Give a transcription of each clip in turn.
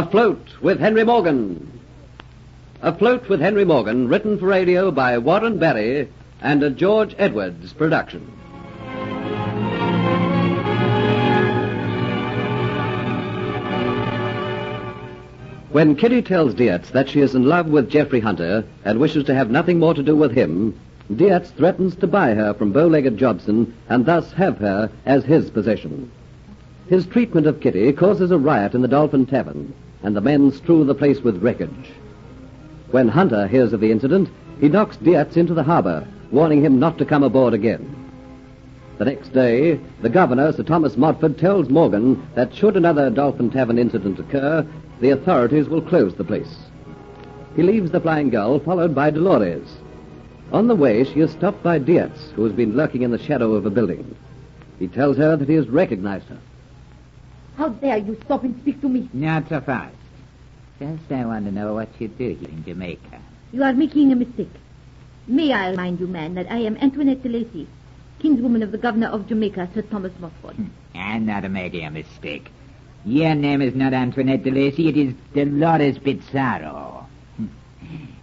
Afloat with Henry Morgan. Afloat with Henry Morgan, written for radio by Warren Barry and a George Edwards production. When Kitty tells Dietz that she is in love with Jeffrey Hunter and wishes to have nothing more to do with him, Dietz threatens to buy her from Bow-Legged Jobson and thus have her as his possession. His treatment of Kitty causes a riot in the Dolphin Tavern, and the men strew the place with wreckage. When Hunter hears of the incident, he knocks Dietz into the harbor, warning him not to come aboard again. The next day, the governor, Sir Thomas Modford, tells Morgan that should another Dolphin Tavern incident occur, the authorities will close the place. He leaves the Flying Gull, followed by Dolores. On the way, she is stopped by Dietz, who has been lurking in the shadow of a building. He tells her that he has recognized her. How dare you stop and speak to me? Not so fast. Just I want to know what you do here in Jamaica. You are making a mistake. May I remind you, man, that I am Antoinette de Lacy, kinswoman of the governor of Jamaica, Sir Thomas Mossford. I'm not making a mistake. Your name is not Antoinette de Lacy, it is Dolores Pizarro.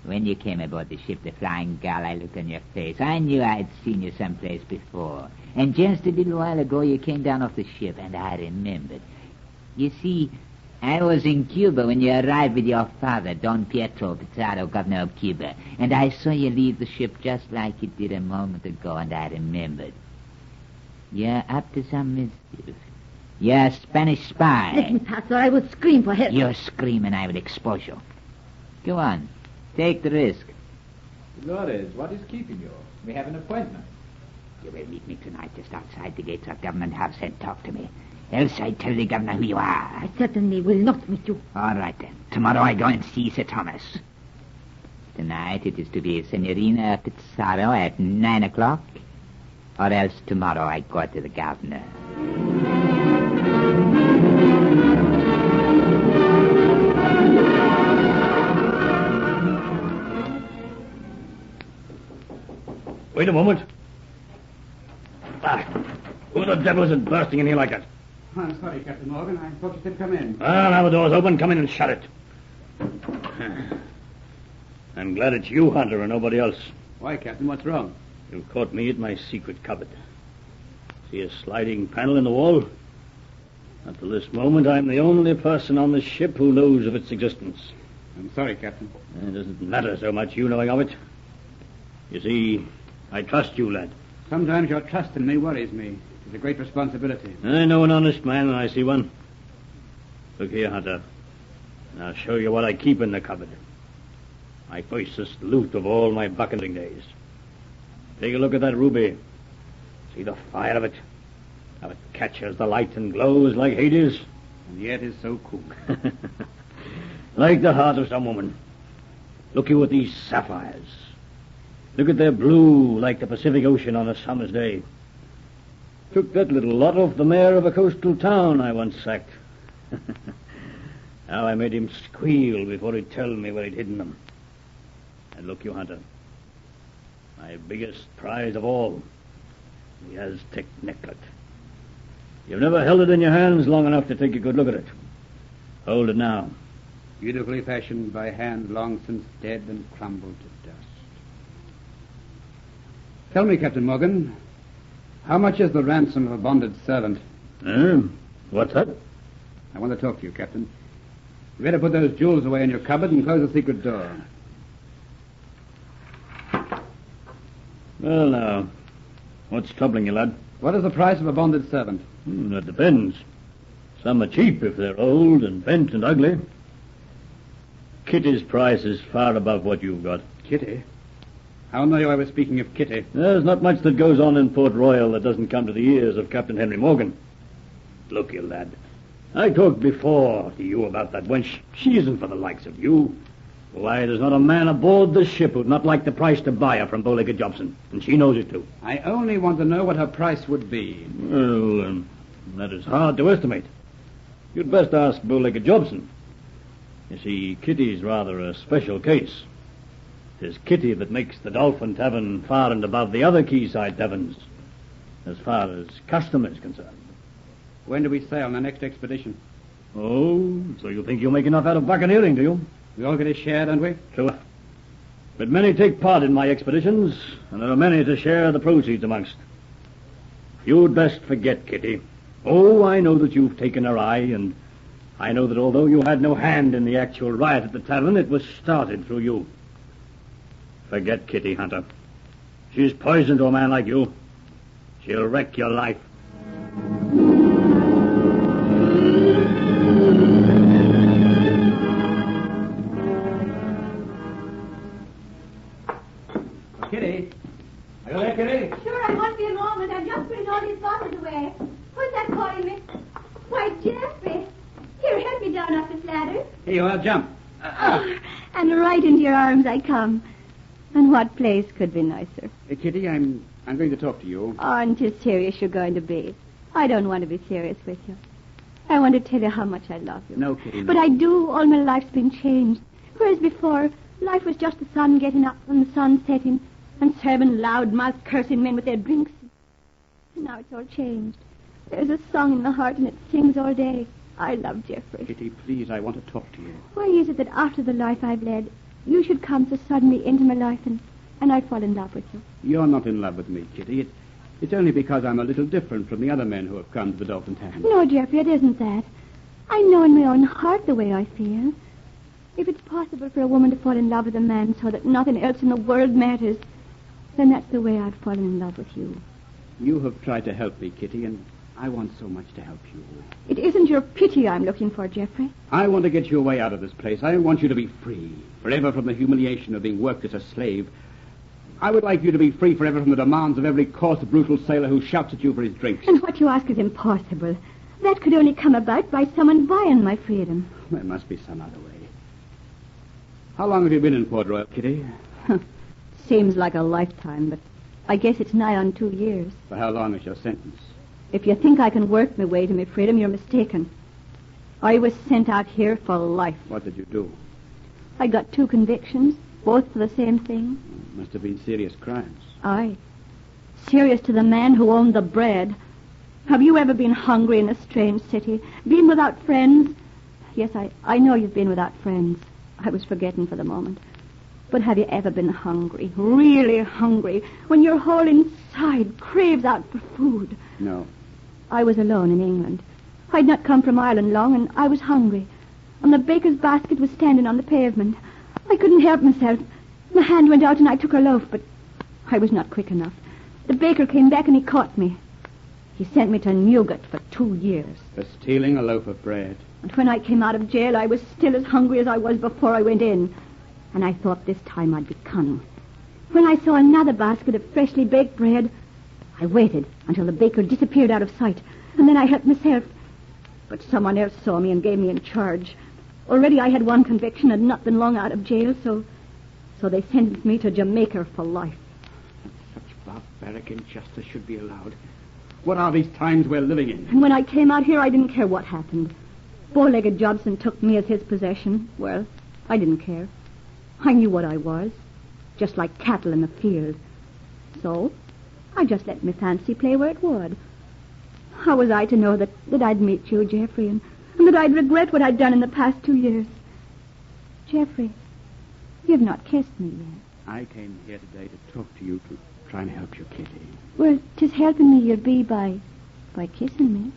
When you came aboard the ship, the Flying Gull, I looked on your face. I knew I'd seen you someplace before. And just a little while ago, you came down off the ship, and I remembered. You see, I was in Cuba when you arrived with your father, Don Pietro Pizarro, governor of Cuba, and I saw you leave the ship just like you did a moment ago, and I remembered. You're up to some mischief. You're a Spanish spy. Let me pass, or I will scream for help. You'll scream and I will expose you. Go on. Take the risk. Dolores, what is keeping you? We have an appointment. You will meet me tonight just outside the gates of Government House and talk to me. Else I tell the governor who you are. I certainly will not meet you. All right, then. Tomorrow I go and see Sir Thomas. Tonight it is to be Signorina Pizarro at 9 o'clock. Or else tomorrow I go to the governor. Wait a moment. Who the devil is it bursting in here like that? I'm sorry, Captain Morgan. I thought you said come in. Well, now the door's open. Come in and shut it. I'm glad it's you, Hunter, and nobody else. Why, Captain? What's wrong? You've caught me at my secret cupboard. See a sliding panel in the wall? Up to this moment, I'm the only person on the ship who knows of its existence. I'm sorry, Captain. It doesn't matter so much, you knowing of it. You see, I trust you, lad. Sometimes your trust in me worries me. It's a great responsibility. I know an honest man when I see one. Look here, Hunter. I'll show you what I keep in the cupboard. My choicest loot of all my bucketing days. Take a look at that ruby. See the fire of it? How it catches the light and glows like Hades? And yet is so cool. Like the heart of some woman. Look you at these sapphires. Look at their blue like the Pacific Ocean on a summer's day. Took that little lot off the mayor of a coastal town I once sacked. How I made him squeal before he'd tell me where he'd hidden them. And look, you, Hunter. My biggest prize of all, the Aztec necklet. You've never held it in your hands long enough to take a good look at it. Hold it now. Beautifully fashioned by hand long since dead and crumbled to dust. Tell me, Captain Morgan, how much is the ransom of a bonded servant? What's that? I want to talk to you, Captain. You better put those jewels away in your cupboard and close the secret door. Well, now, what's troubling you, lad? What is the price of a bonded servant? That depends. Some are cheap if they're old and bent and ugly. Kitty's price is far above what you've got. Kitty? How know you I was speaking of Kitty? There's not much that goes on in Port Royal that doesn't come to the ears of Captain Henry Morgan. Look, you lad, I talked before to you about that wench. She isn't for the likes of you. Why, there's not a man aboard the ship who'd not like the price to buy her from Bow-Legged Jobson, and she knows it too. I only want to know what her price would be. Well, that is hard to estimate. You'd best ask Bow-Legged Jobson. You see, Kitty's rather a special case. 'Tis Kitty that makes the Dolphin Tavern far and above the other quayside taverns, as far as custom is concerned. When do we sail on the next expedition? Oh, so you think you'll make enough out of buccaneering, do you? We all get a share, don't we? True. But many take part in my expeditions, and there are many to share the proceeds amongst. You'd best forget Kitty. Oh, I know that you've taken her eye, and I know that although you had no hand in the actual riot at the tavern, it was started through you. Forget Kitty, Hunter. She's poison to a man like you. She'll wreck your life. Kitty? Are you there, Kitty? Sure, I won't be a moment. I'm just putting all these bottles away. Who's that calling me? Why, Geoffrey. Here, help me down off this ladder. Here you are, jump. And right into your arms I come. And what place could be nicer? Hey, Kitty, I'm going to talk to you. Aren't you serious you're going to be? I don't want to be serious with you. I want to tell you how much I love you. No, Kitty, no. But I do. All my life's been changed. Whereas before, life was just the sun getting up and the sun setting and serving loud-mouthed cursing men with their drinks. And now it's all changed. There's a song in my heart and it sings all day. I love Geoffrey. Kitty, please, I want to talk to you. Why is it that after the life I've led, you should come so suddenly into my life and I'd fall in love with you? You're not in love with me, Kitty. It's only because I'm a little different from the other men who have come to the Dolphin Tavern. No, Geoffrey, it isn't that. I know in my own heart the way I feel. If it's possible for a woman to fall in love with a man so that nothing else in the world matters, then that's the way I've fallen in love with you. You have tried to help me, Kitty, and I want so much to help you. It isn't your pity I'm looking for, Geoffrey. I want to get you away out of this place. I want you to be free, forever from the humiliation of being worked as a slave. I would like you to be free forever from the demands of every coarse, brutal sailor who shouts at you for his drinks. And what you ask is impossible. That could only come about by someone buying my freedom. There must be some other way. How long have you been in Port Royal, Kitty? Seems like a lifetime, but I guess it's nigh on 2 years. For how long is your sentence? If you think I can work my way to my freedom, you're mistaken. I was sent out here for life. What did you do? I got 2 convictions, both for the same thing. Must have been serious crimes. Aye. Serious to the man who owned the bread. Have you ever been hungry in a strange city? Been without friends? Yes, I know you've been without friends. I was forgetting for the moment. But have you ever been hungry, really hungry, when your whole inside craves out for food? No. I was alone in England. I'd not come from Ireland long, and I was hungry. And the baker's basket was standing on the pavement. I couldn't help myself. My hand went out and I took a loaf, but I was not quick enough. The baker came back and he caught me. He sent me to Newgate for 2 years. For stealing a loaf of bread. And when I came out of jail, I was still as hungry as I was before I went in. And I thought this time I'd be cunning. When I saw another basket of freshly baked bread, I waited until the baker disappeared out of sight. And then I helped myself. But someone else saw me and gave me in charge. Already I had 1 conviction and not been long out of jail, so they sentenced me to Jamaica for life. Such barbaric injustice should be allowed. What are these times we're living in? And when I came out here, I didn't care what happened. Bow-legged Jobson took me as his possession. Well, I didn't care. I knew what I was, just like cattle in the field. So I just let my fancy play where it would. How was I to know that I'd meet you, Geoffrey, and that I'd regret what I'd done in the past 2 years? Geoffrey, you've not kissed me yet. I came here today to talk to you, to try and help you, Kitty. Well, 'tis helping me you'll be by kissing me.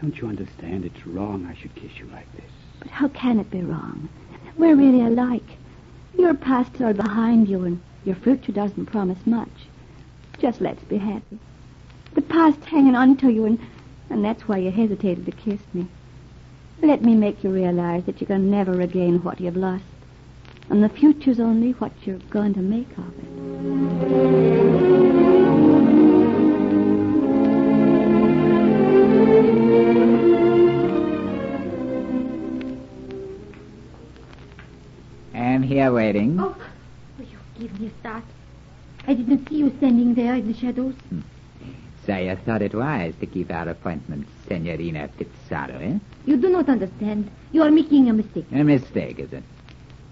Don't you understand? It's wrong I should kiss you like this. But how can it be wrong? We're really alike. Your past's all behind you, and your future doesn't promise much. Just let's be happy. The past's hanging on to you, and that's why you hesitated to kiss me. Let me make you realize that you can never regain what you've lost. And the future's only what you're going to make of it. I'm here waiting. Oh, will you give me a start? I didn't see you standing there in the shadows. So you thought it wise to keep our appointment, Senorina Pizarro, eh? You do not understand. You are making a mistake. A mistake, is it?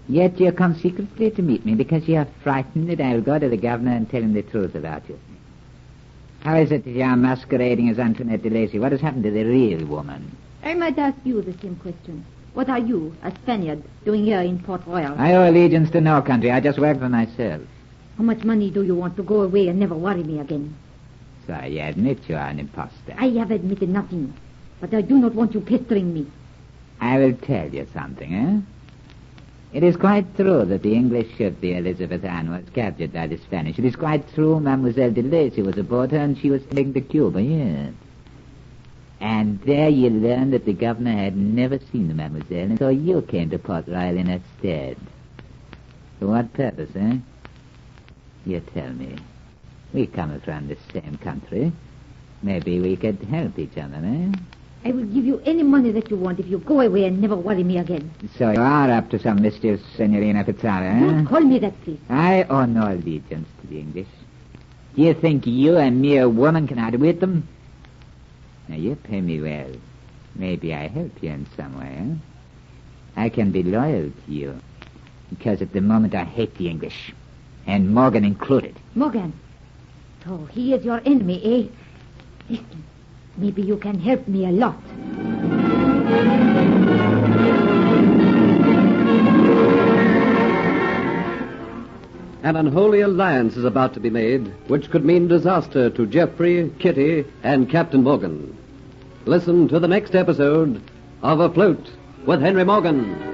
Yet you come secretly to meet me because you are frightened that I'll go to the governor and tell him the truth about you. How is it that you're masquerading as Antoinette de Lacy? What has happened to the real woman? I might ask you the same question. What are you, a Spaniard, doing here in Port Royal? I owe allegiance to no country. I just work for myself. How much money do you want to go away and never worry me again? So you admit you are an imposter. I have admitted nothing, but I do not want you pestering me. I will tell you something, eh? It is quite true that the English ship, the Elizabeth Ann, was captured by the Spanish. It is quite true Mademoiselle de Lacy was aboard her and she was taken to Cuba, yes. And there you learned that the governor had never seen the Mademoiselle, and so you came to Port Royal in her stead. For what purpose, eh? You tell me. We come from the same country. Maybe we could help each other, eh? I will give you any money that you want if you go away and never worry me again. So you are up to some mischief, Signorina Pizarro, eh? Don't call me that, please. I owe no allegiance to the English. Do you think you, a mere woman, can outwit them? Now, you pay me well. Maybe I help you in some way, eh? I can be loyal to you. Because at the moment I hate the English. And Morgan included. Morgan? Oh, he is your enemy, eh? Listen, maybe you can help me a lot. An unholy alliance is about to be made, which could mean disaster to Geoffrey, Kitty, and Captain Morgan. Listen to the next episode of Afloat with Henry Morgan.